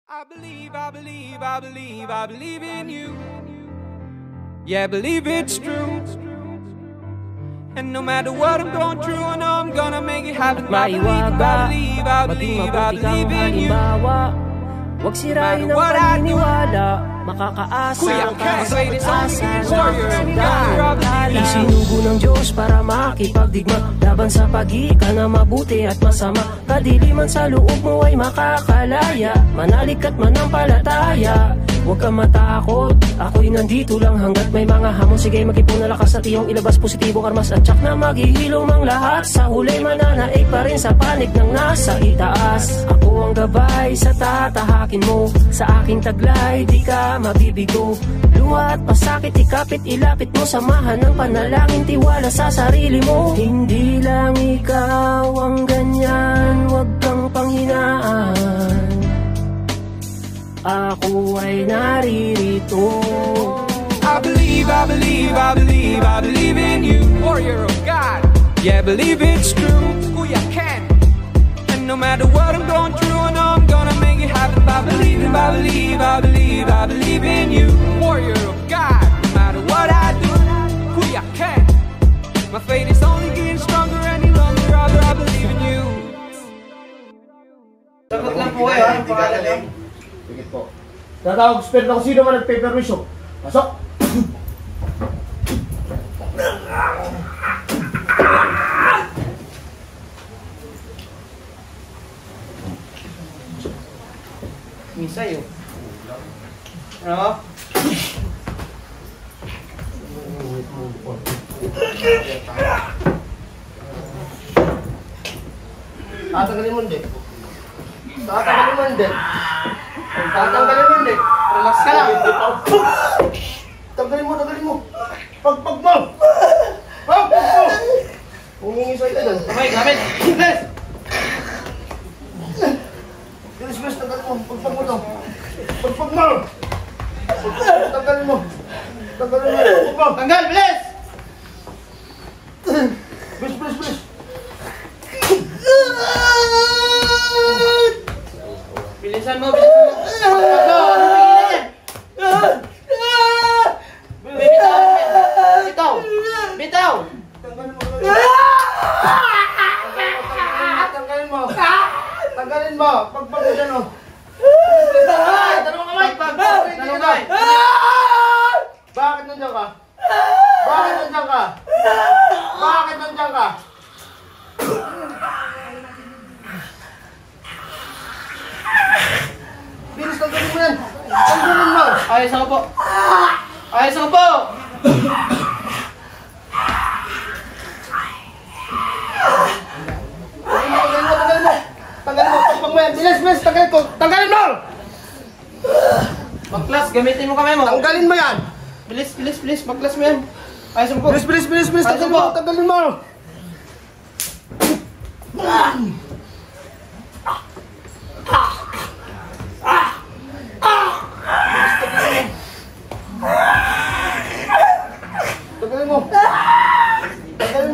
I believe in you. Yeah, I believe it's true. And no matter what I'm going through, I know I'm gonna make it happen. I believe in you. Huwag sirain ang paniniwala, makakaasa ka sa pag-asa. Isinugo ng Diyos para makipagdigma laban sa pag-iika na mabuti at masama. Kadiliman sa loob mo ay makakalaya, manalig at manampalataya. Huwag kang matakot, ako'y nandito lang hanggat may mga hamon. Sige, mag-ipon na lakas at iyong ilabas positibo karmas at tsak na maghihilom ang lahat. Sa huli mananaig pa rin sa panig ng nasa itaas. Ako ang gabay sa tatahakin mo, sa aking taglay di ka mabibigo. Luha at pasakit, ikapit, ilapit mo, samahan ng panalangin, tiwala sa sarili mo. Hindi lang ikaw ang ganyan, huwag kang panghinaan. Ako ay naririto. I believe in you, warrior of God. Yeah, believe it's true. Kuya Ken. And no matter what I'm going through, I know I'm gonna make it happen. I believe in you, warrior of God. No matter what I do, Kuya Ken. My faith is only getting stronger any longer. I believe in you. Sagot lang po kayo, anong pangalan niyo? Sige po. Tatawag spirit ako, sino man nagpe-permission? Pasok! Misay, oh. Ano? Tatanggalin mo hindi. Tatanggalin mo hindi. Tatanggalin mo hindi. Relax ka lang. Tanggalin mo. Pagpag mo. Humingisay ka dyan. Okay, gamit! Bilis, tanggalin mo. Pagpag mo to. Pagpag mo. Tanggalin mo. Tanggal, bilis! Bilis. Bilisan mo! Bitaw! Tanggalin mo. Pagpag mo dyan, oh. Dalawang kamay! Bakit nandiyan ka? Bilis, tanggalin mo yan. Tanggalin mo. Ayos ako po! Tanggalin mo. Pagpag mo yan. Bilis, tanggalin mo. Mag-class, gamitin mo kamay mo! Tanggalin mo yan. Bilis! Mag-class mo yan! Ayos ako po! Bilis. Tanggalin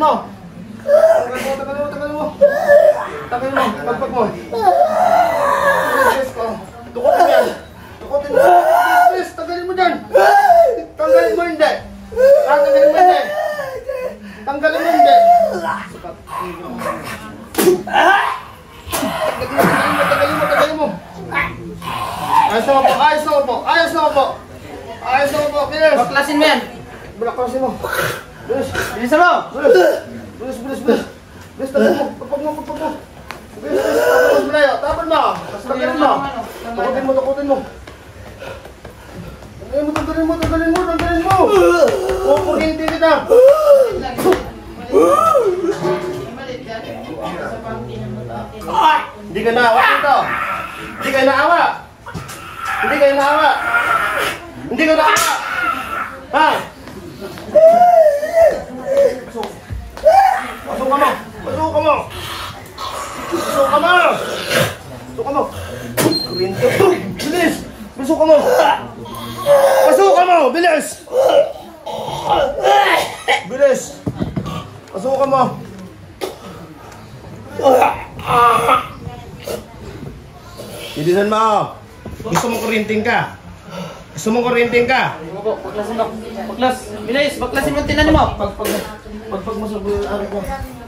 mo. Tanggalin mo. Pagpag mo. Bilis ko. Dukutin mo yan. Bilis. Tanggalin mo dyan. Tanggalin mo hindi. Tanggalin mo hindi. Tanggalin mo. Ayos na po. Bilis. Mag-classin mo yan! Bulaklasin mo. Bilis. Bilisan mo! Bilis. Tanggalin mo. Pagpag mo. Bilis. Tapon mo. Tanggalin mo. Tukutin mo. Tanggalin mo. Kukuhinti kita. Hindi ka naawa dito. Hindi ka naawa. Ha? Pasok ka mo. Kuryente. Bilis. Pasok ka mo. Bilis. Pasok ka mo. Bilisan mo. Gusto mong kuryenteng ka? Gusto mong kuryenteng ka? Ano po, baklasin mo. Baklas. Bilis, baklasin mo tinan mo. Pagpag mo sa araw ko.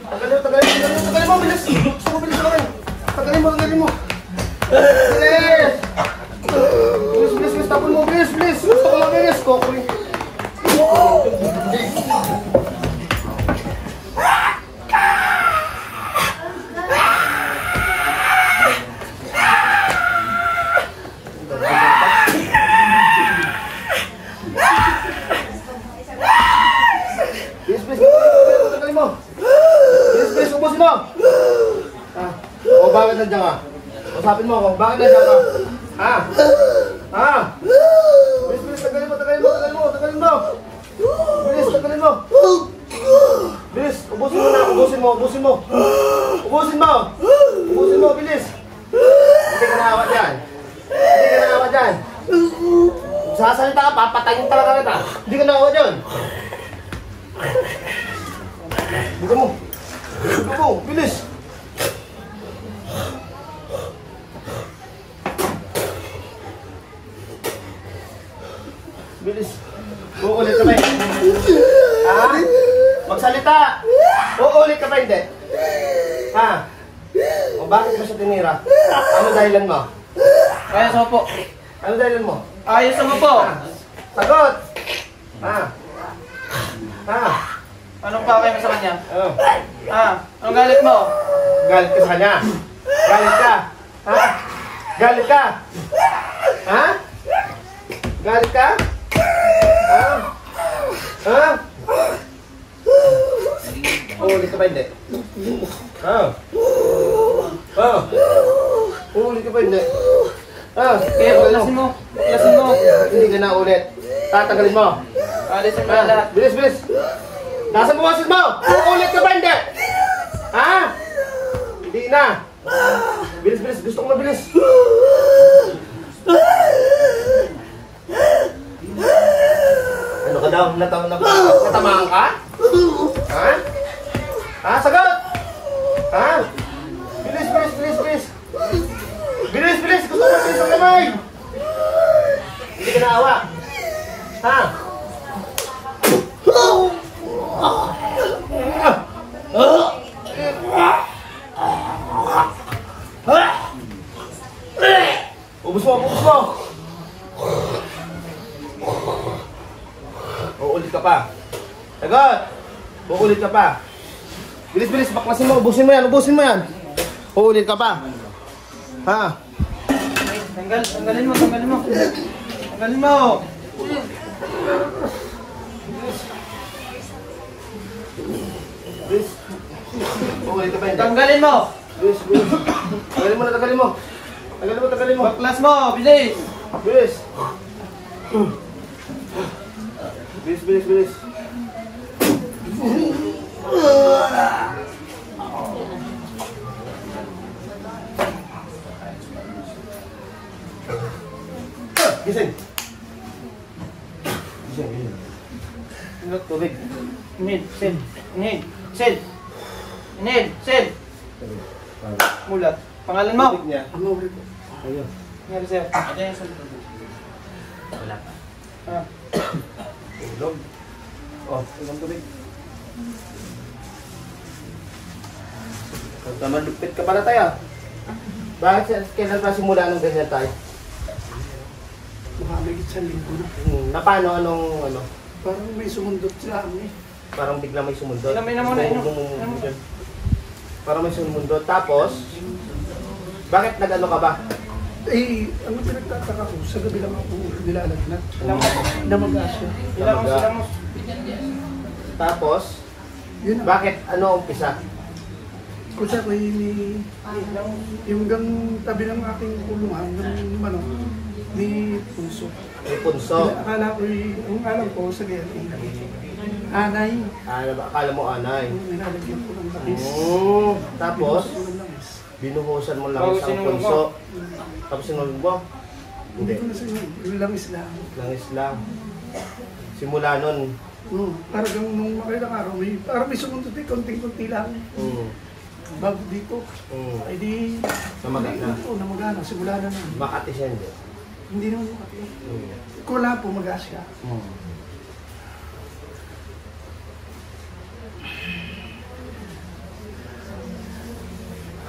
Tagalin mo, bilis. Gusto mo, bilis ka rin. Tagalin mo. Bilis! Bilis, tapon mo, bilis. Gusto ko lang, bilis. Kokuri. Bilis, ubusin mo! O bakit nandiyan ka? Usapin mo ako, bakit nandiyan ka? Bilis, tagalin mo! Bilis, ubusin mo na, ubusin mo, bilis! Hindi ka naawa dyan. Sasalita ka, papatayin talaga kita. Hindi ka naawa dyan. Buka mo, bilis! Bilis. Uulit ka ba Magsalita! Uulit ka ba hindi? O bakit mo siya tinira? Ano dahilan mo? Ayos mo po. Ano dahilan mo? Ayos mo po. Sagot! Anong pa kayo sa kanya? Anong galit mo? Galit ka sa kanya? Galit ka? Galit ka? Galit ka? Uulit ka ba hindi? Uulit ka ba hindi? Kaya baklasin mo. Hindi ka na ulit. Tatagalin mo. Alisin mo na lahat. Bilis! Nasaan buwasin mo? Uulit ka ba hindi? Hindi na. Bilis. Gusto ko mabilis. Ano ka daw? Natamaan ka? Sagot! Bilis! Bilis! Gusto ko mabilis ang kamay! Hindi ka naawa. Ubus mo! Uulit ka pa. Sagot! Uulit ka pa. Bilis, baklasin mo, ubusin mo yan. Uulit ka pa. Tanggalin mo. Bilis. Uulit ka pa hindi. Tanggalin mo. Bilis. Tagalin mo. Baklas mo, bilis. Bilis. Gising. Tubig. Inhale. Mulat. Pangalan mo? Tubig niya. Ayun. Nangyari sa'yo. Wala pa. Tulog. Ilang tubig. Malupit ka pala tayo. Bakit kailan pa simula ng ganyan tayo? Makamigit sa linggo na. Na paano? Anong Parang may sumundot sa amin. Parang bigla may sumundot. Inom na muna, inom. Parang may sumundot. Tapos, bakit nag-ano ka ba? Ang pinagtataka ko, sa gabi lang ako nilalagnat. Namaga siya. Ilamos. Tapos, Yun ang, bakit? Ano umpisa? kung siya ko yung gang tabi ng aking kulungan, may punso. May punso. Akala ko, ang alam ko sa ganyan, anay. Akala mo anay. Nilalagyan ko ng lapis. Tapos, Binuhos ko ng langis. binuhusan mo lang isang punso. Tapos sinulog mo? Hindi ko na sa inyo, yung langis lang. Langis lang. Simula nun. Parang nung makailang araw, parang may sumundot konting-konti lang. Bago dito. Ay di, Namaga na. Oo, namaga na. Simula na nun. Makati siya hindi. Hindi naman makati. Kung wala po, mag-asya.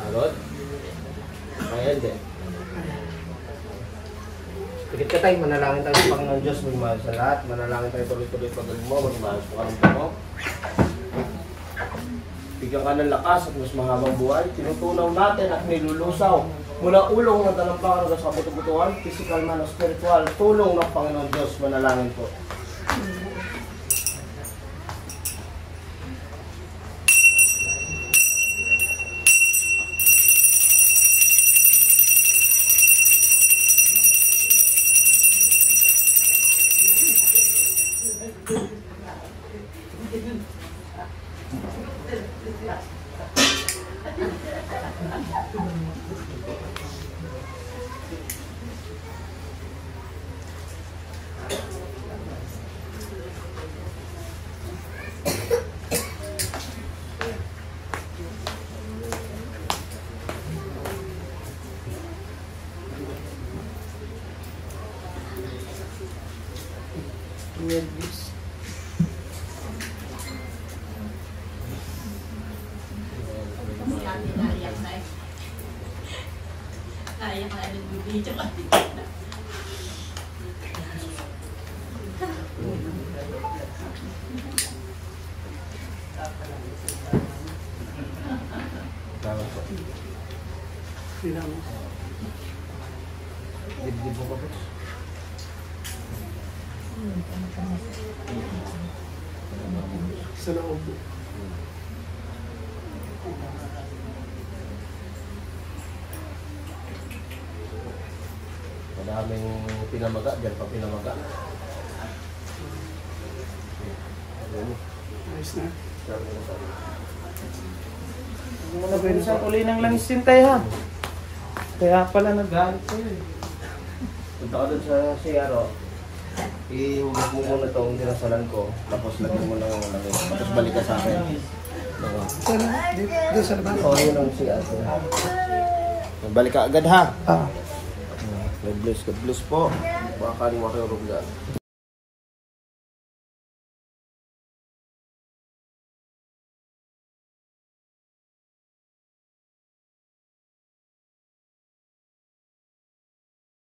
Alot? Kaya hindi. Pikit ka tayo, manalangin tayo sa Panginoon Diyos, magmahal sa lahat. Manalangin tayo tuloy-tuloy pagaling mo, magmahal sa karamdaman mo. Bigyan ka ng lakas at mas mahabang buhay. Tinutunaw natin at nilulusaw mula ulong ng talampakan hanggang sa kabuto-butuhan, physical man o spiritual, tulong ng Panginoon Diyos, manalangin po. Ayak na nagbibidyo ka. Dibdib mo ba? Sa loob. Madaming pinamaga, dyan pa pinamaga. Ayos na. Muna pwede sa uli ng langis yun tayo ha. Kaya pala nagalit ko yun. Punta ka doon sa CRO. Ihugas mo muna itong dinasalan ko. Tapos lagyan mo ng langis. Tapos balik ka sa akin. Saan? Dito sa labas? Oo, yun ang CRO. Balik ka agad ha. Ah. God bless po. Baka kaling makayurog dyan.